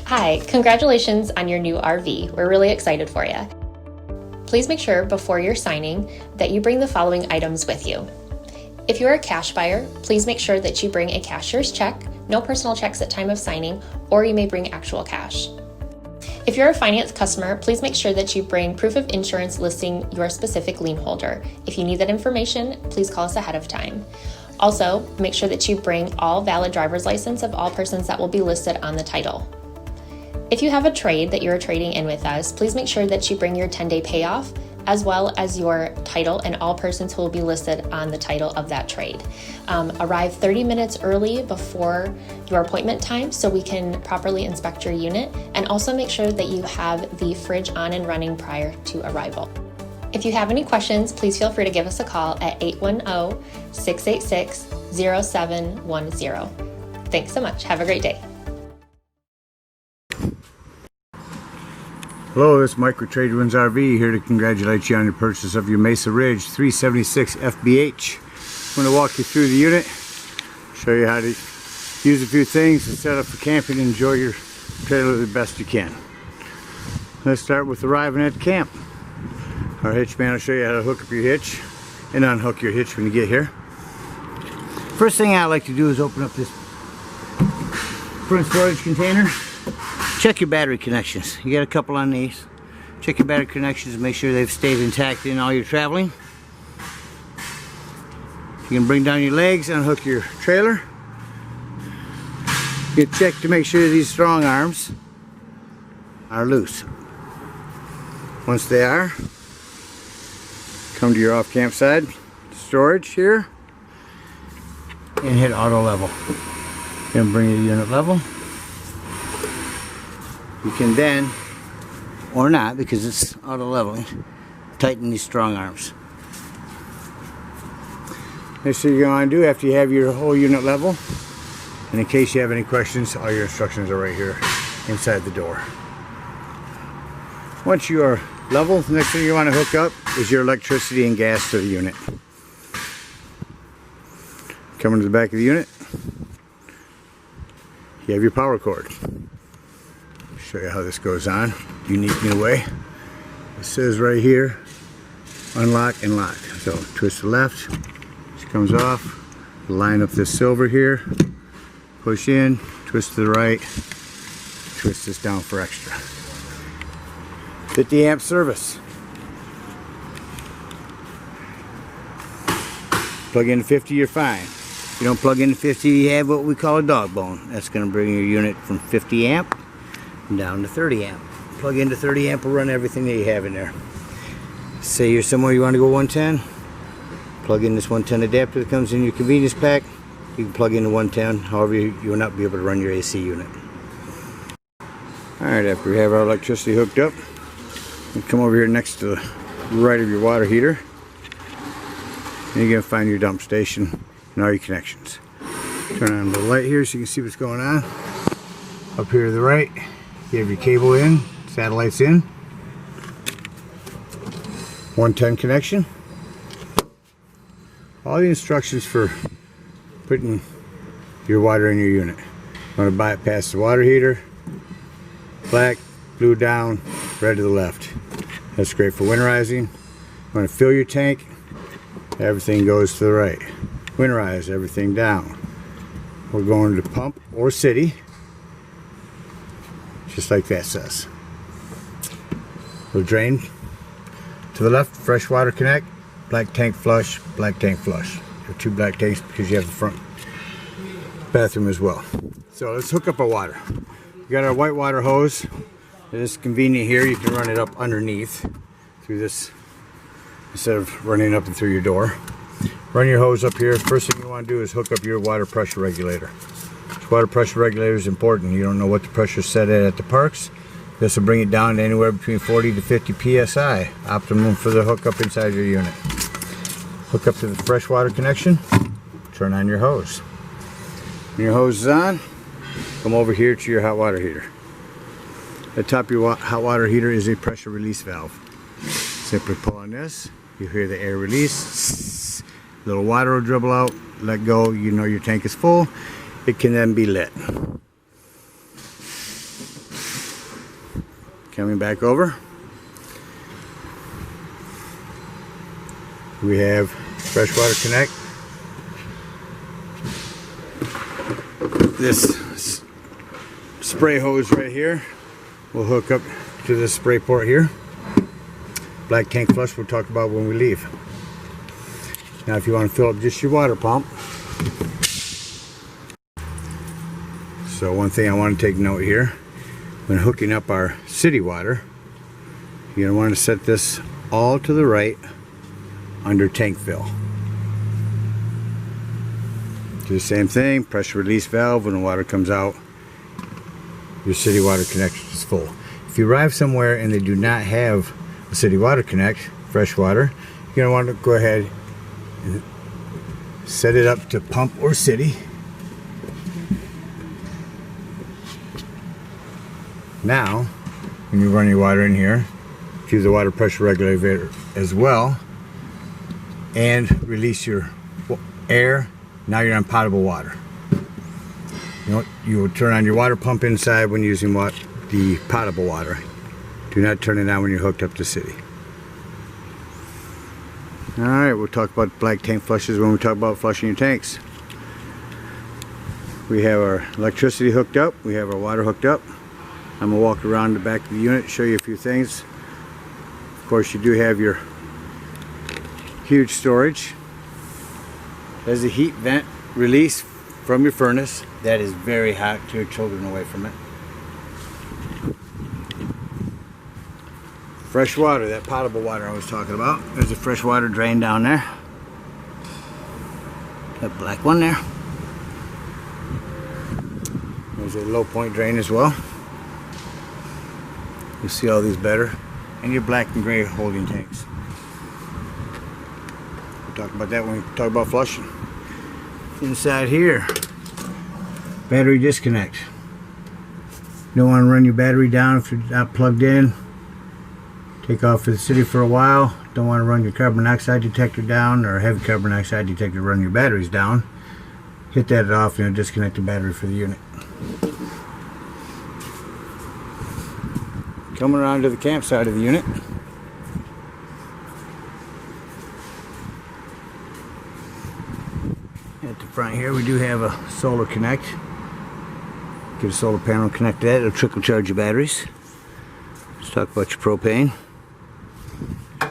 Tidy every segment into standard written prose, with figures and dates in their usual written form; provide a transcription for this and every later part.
Hi, congratulations on your new RV. We're really excited for you. Please make sure before you're signing that you bring the following items with you. If you're a cash buyer, please make sure that you bring a cashier's check, no personal checks at time of signing, or you may bring actual cash. If you're a finance customer, please make sure that you bring proof of insurance listing your specific lien holder. If you need that information, please call us ahead of time. Also, make sure that you bring all valid driver's license of all persons that will be listed on the title. If you have a trade that you're trading in with us, please make sure that you bring your 10-day payoff as well as your title and all persons who will be listed on the title of that trade. Arrive 30 minutes early before your appointment time so we can properly inspect your unit, and also make sure that you have the fridge on and running prior to arrival. If you have any questions, please feel free to give us a call at 810-686-0710. Thanks so much. Have a great day. Hello, this is Mike with TradeWinds RV here to congratulate you on your purchase of your Mesa Ridge 376 FBH. I'm going to walk you through the unit, show you how to use a few things and set up for camping and enjoy your trailer the best you can. Let's start with arriving at camp. Our hitch man will show you how to hook up your hitch and unhook your hitch when you get here. First thing I like to do is open up this front storage container. Check your battery connections. You got a couple on these. Check your battery connections and make sure they've stayed intact in all your traveling. You can bring down your legs, unhook your trailer. You check to make sure these strong arms are loose. Once they are, come to your off campsite storage here and hit auto level. Then bring your unit level. You can then, or not because it's auto leveling, tighten these strong arms. Next thing you're going to do after you have your whole unit level, and in case you have any questions, all your instructions are right here inside the door. Once you are level, the next thing you want to hook up is your electricity and gas to the unit. Coming to the back of the unit, you have your power cord. Show you how this goes on, unique new way. It says right here, unlock and lock. So twist to the left, this comes off, line up this silver here, push in, twist to the right, twist this down for extra. 50 amp service. Plug into 50, you're fine. If you don't plug into 50, you have what we call a dog bone. That's going to bring your unit from 50 amp down to 30 amp. Plug into 30 amp will run everything that you have in there. Say you're somewhere you want to go 110, plug in this 110 adapter that comes in your convenience pack. You can plug into 110, however you will not be able to run your AC unit. Alright, after we have our electricity hooked up, we come over here next to the right of your water heater, and you're going to find your dump station and all your connections. Turn on the light here so you can see what's going on. Up here to the right, you have your cable in, satellites in, 110 connection. All the instructions for putting your water in your unit. You want to bypass the water heater, black, blue down, red to the left. That's great for winterizing. You want to fill your tank, everything goes to the right. Winterize, everything down. We're going to pump or city, just like that says. We'll drain to the left, fresh water connect, black tank flush, black tank flush. You have two black tanks because you have the front bathroom as well. So let's hook up our water. We got our white water hose. It is convenient here. You can run it up underneath through this instead of running up and through your door. Run your hose up here. First thing you want to do is hook up your water pressure regulator. This water pressure regulator is important. You don't know what the pressure is set at the parks. This will bring it down to anywhere between 40 to 50 psi, optimum for the hookup inside your unit. Hook up to the fresh water connection, turn on your hose. When your hose is on, come over here to your hot water heater. At the top of your hot water heater is a pressure release valve. Simply pull on this, you hear the air release, little water will dribble out, let go, you know your tank is full. It can then be lit. Coming back over, we have freshwater connect. This spray hose right here will hook up to this spray port here. Black tank flush we'll talk about when we leave. Now if you want to fill up just your water pump. So one thing I want to take note here, when hooking up our city water, you're going to want to set this all to the right under tank fill. Do the same thing, pressure release valve. When the water comes out, your city water connection is full. If you arrive somewhere and they do not have a city water connect, fresh water, you're going to want to go ahead and set it up to pump or city. Now, when you run your water in here, use the water pressure regulator as well, and release your air. Now you're on potable water. You will turn on your water pump inside when using the potable water. Do not turn it on when you're hooked up to city. Alright, we'll talk about black tank flushes when we talk about flushing your tanks. We have our electricity hooked up, we have our water hooked up. I'm going to walk around the back of the unit, show you a few things. Of course, you do have your huge storage. There's a heat vent release from your furnace. That is very hot. Keep your children away from it. Fresh water, that potable water I was talking about. There's a fresh water drain down there. That black one there. There's a low point drain as well. You'll see all these better. And your black and gray holding tanks. We'll talk about that when we talk about flushing. Inside here, battery disconnect. You don't want to run your battery down if you're not plugged in. Take off for the city for a while. Don't want to run your carbon monoxide detector down or heavy carbon monoxide detector, run your batteries down. Hit that off and it'll disconnect the battery for the unit. Coming around to the campsite of the unit. At the front here we do have a solar connect. Get a solar panel, connect to that, it'll trickle charge your batteries. Let's talk about your propane.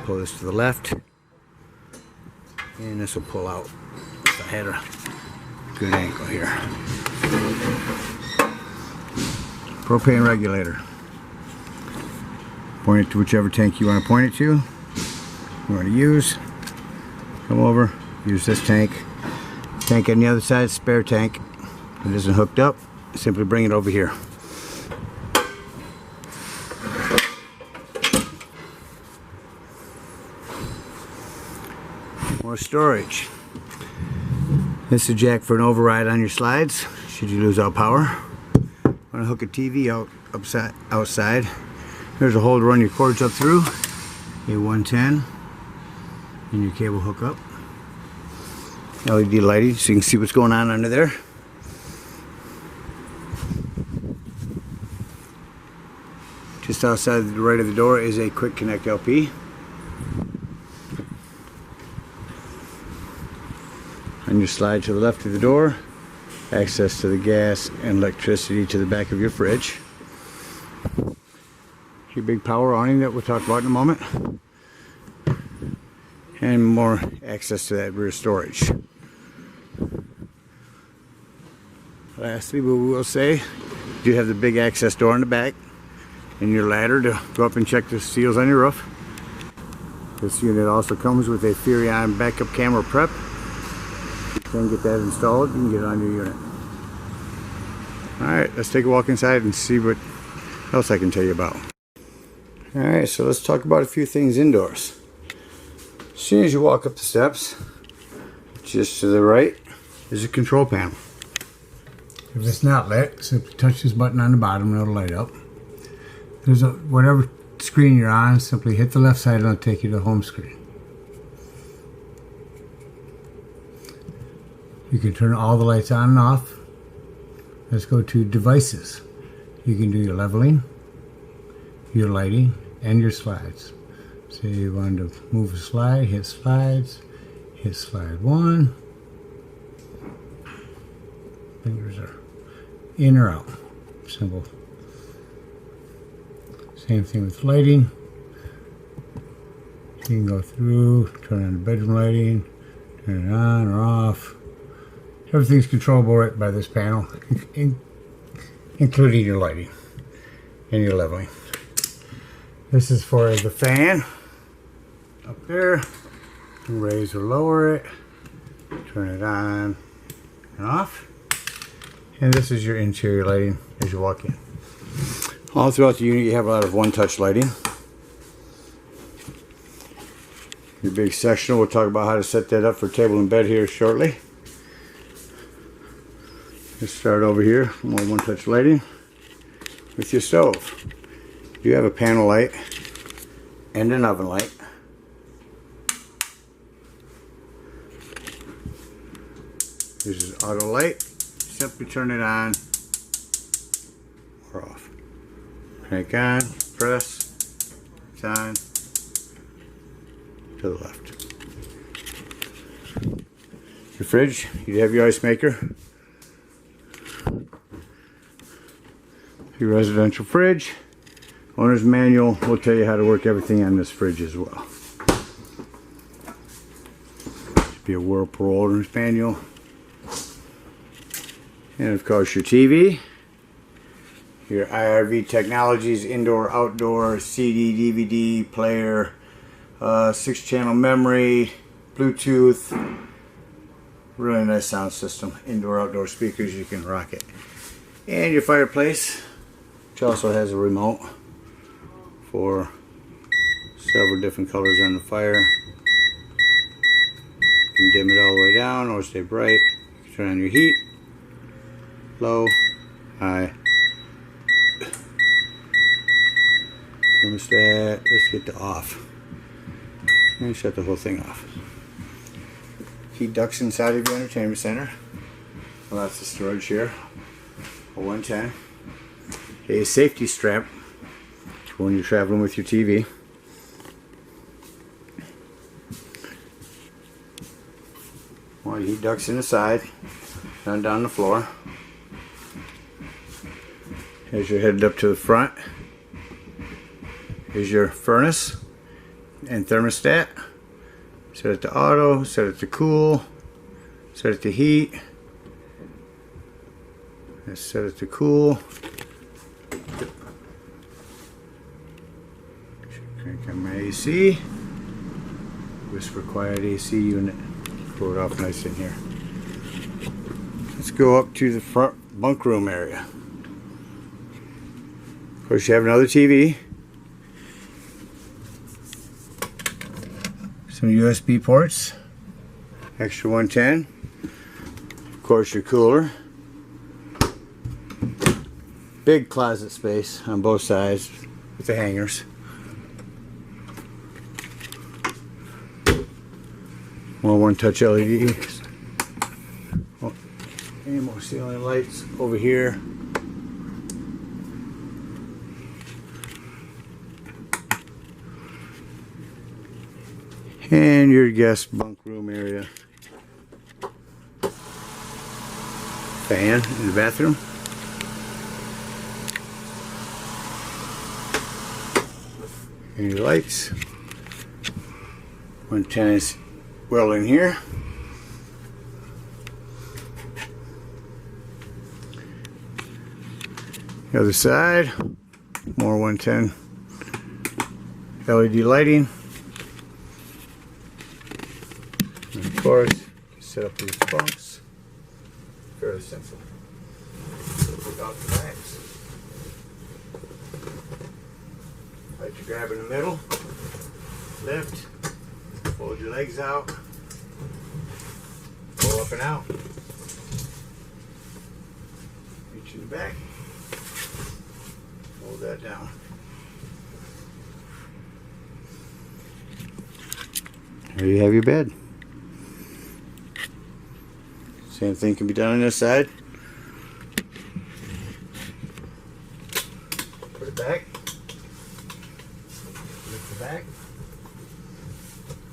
Pull this to the left. And this will pull out. I had a good angle here. Propane regulator. Point it to whichever tank you want to point it to. You want to use. Come over, use this tank. Tank on the other side, spare tank. If it isn't hooked up, simply bring it over here. More storage. This is a jack for an override on your slides, should you lose all power. Want to hook a TV outside. There's a hole to run your cords up through. A 110. And your cable hook up. LED lighting so you can see what's going on under there. Just outside the right of the door is a quick connect LP. On your slide to the left of the door, access to the gas and electricity to the back of your fridge. Your big power awning that we'll talk about in a moment. And more access to that rear storage. Lastly, we will say you have the big access door in the back and your ladder to go up and check the seals on your roof. This unit also comes with a Furion backup camera prep. You can get that installed, you can get it on your unit. Alright, let's take a walk inside and see what else I can tell you about. Alright, so let's talk about a few things indoors. As soon as you walk up the steps, just to the right is a control panel. If it's not lit, simply touch this button on the bottom and it'll light up. There's whatever screen you're on, simply hit the left side and it'll take you to the home screen. You can turn all the lights on and off. Let's go to devices. You can do your leveling, your lighting and your slides. So you want to move a slide, hit slides, hit slide 1. Fingers are in or out. Simple. Same thing with lighting. You can go through, turn on the bedroom lighting, turn it on or off. Everything's controllable right by this panel, including your lighting and your leveling. This is for the fan up there. Raise or lower it, turn it on and off. And this is your interior lighting as you walk in. All throughout the unit you have a lot of one-touch lighting. Your big sectional, we'll talk about how to set that up for table and bed here shortly. Let's start over here, more one-touch lighting with your stove. You have a panel light and an oven light. This is auto light. Simply turn it on or off. Crank on, press, it's on, to the left. Your fridge, you have your ice maker. Your residential fridge. Owner's manual will tell you how to work everything on this fridge as well. Should be a Whirlpool owner's manual. And of course your TV. Your IRV Technologies indoor outdoor CD DVD player, 6-channel memory, Bluetooth, really nice sound system, indoor outdoor speakers, you can rock it. And your fireplace, which also has a remote for several different colors on the fire. You can dim it all the way down or stay bright. You can turn on your heat, low, high. Thermostat, let's get to off. And shut the whole thing off. Heat ducts inside of your entertainment center. Lots of storage here. A 110. A safety strap for when you're traveling with your TV. More heat ducts in the side. Down the floor. As you're headed up to the front is your furnace and thermostat. Set it to auto, set it to cool, set it to heat. Let's set it to cool. Crank on my AC. Whisper quiet AC unit. Pull it off nice in here. Let's go up to the front bunk room area. Of course you have another TV. Some USB ports, extra 110, of course your cooler, big closet space on both sides with the hangers, more one-touch LEDs, any more ceiling lights over here. And your guest bunk room area. Fan in the bathroom. And your lights. 110 is well in here. The other side, more 110 LED lighting. And of course, set up these bunks. Fairly simple. Take off the backs. Let you grab in the middle. Lift. Fold your legs out. Pull up and out. Reach in the back. Hold that down. There you have your bed. Same thing can be done on this side. Put it back.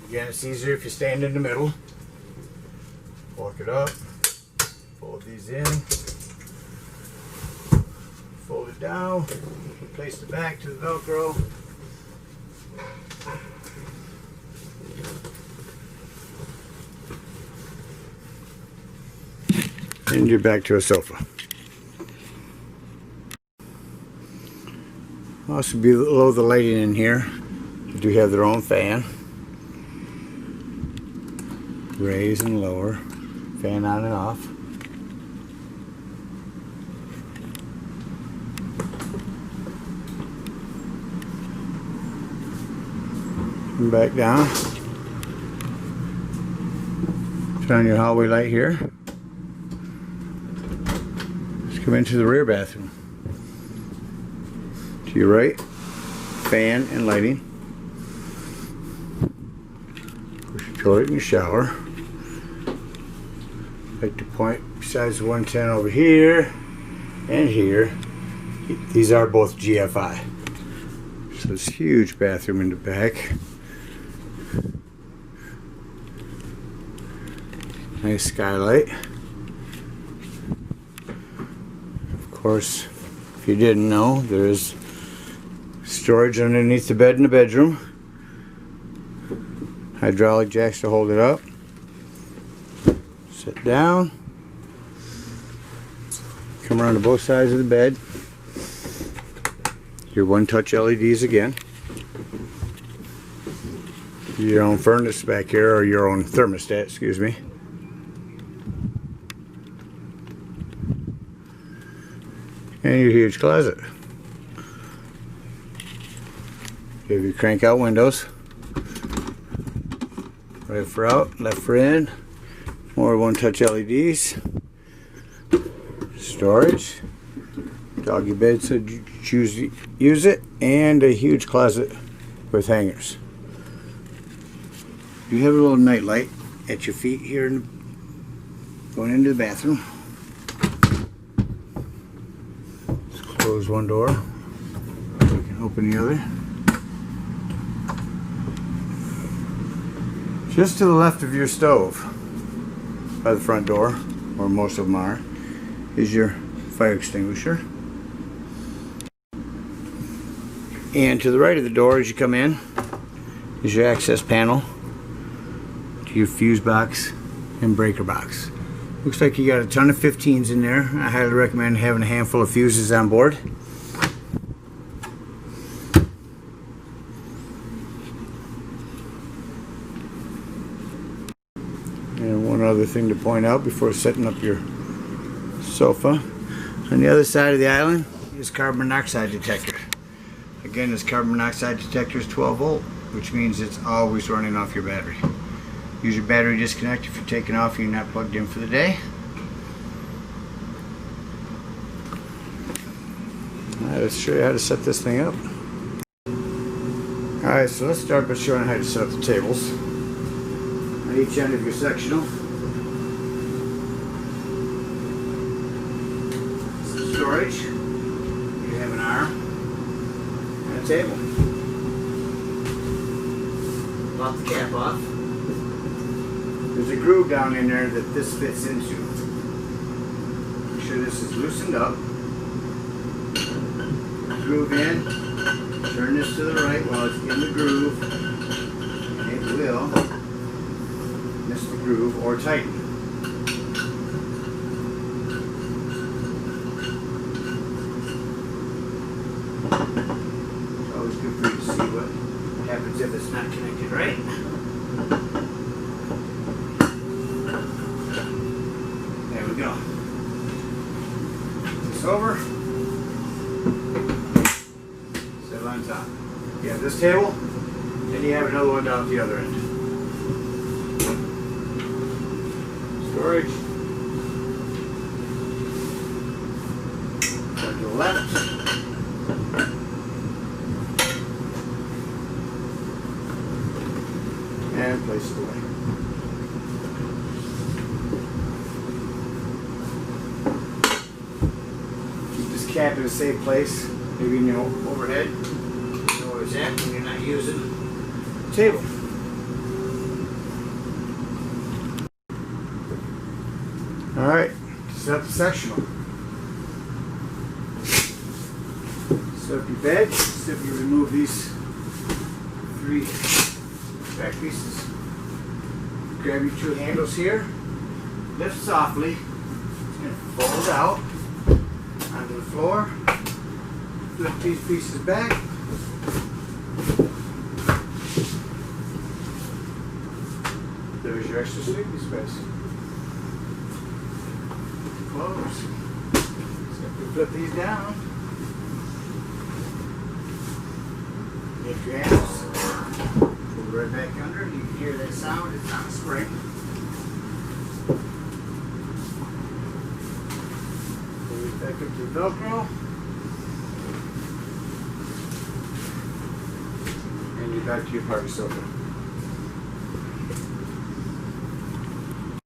Again, it's easier if you stand in the middle. Walk it up, fold these in, fold it down, place the back to the Velcro. And you're back to a sofa. Also below the lighting in here, they do have their own fan. Raise and lower, fan on and off. And back down. Turn on your hallway light here. Let's come into the rear bathroom. To your right, fan and lighting. Push your toilet and your shower. Like to point besides the 110 over here and here. These are both GFI. So this huge bathroom in the back. Nice skylight. Of course, if you didn't know, there is storage underneath the bed in the bedroom. Hydraulic jacks to hold it up. Sit down. Come around to both sides of the bed. Your one-touch LEDs again. Your own furnace back here, or your own thermostat, excuse me. And your huge closet. You have your crank out windows. Right for out, left for in. More one-touch LEDs. Storage. Doggy bed so you choose to use it. And a huge closet with hangers. You have a little night light at your feet here going into the bathroom. Let's close one door. We can open the other. Just to the left of your stove, by the front door, where most of them are, is your fire extinguisher. And to the right of the door as you come in is your access panel to your fuse box and breaker box. Looks like you got a ton of 15s in there. I highly recommend having a handful of fuses on board. And one other thing to point out before setting up your sofa. On the other side of the island is carbon monoxide detector. Again, this carbon monoxide detector is 12 volt, which means it's always running off your battery. Use your battery disconnect if you're taking off and you're not plugged in for the day. Alright, let's show you how to set this thing up. Alright, so let's start by showing how to set up the tables. On each end of your sectional, some storage. You have an arm and a table. Pop the cap off. There's a groove down in there that this fits into. Make sure this is loosened up. Groove in. Turn this to the right while it's in the groove, and it will miss the groove or tighten. It's always good for you to see what happens if it's not connected right. There we go. This over. Set it on top. You have this table, and you have another one down at the other end. Storage. Go to the left. And place it away. Keep this cap in a safe place, maybe in your overhead. You know where it's at when you're not using the table. Alright, set up the sectional. Set up your bed, simply remove these 3 back pieces. Grab your 2 handles here, lift softly, and fold out onto the floor. Lift these pieces back. There's your extra sleeping space. Close. Simply flip these down. Lift your hands. Pull right back under. You can hear that sound. It's on a spring. Pull it back up to the Velcro. And you're back to your party sofa.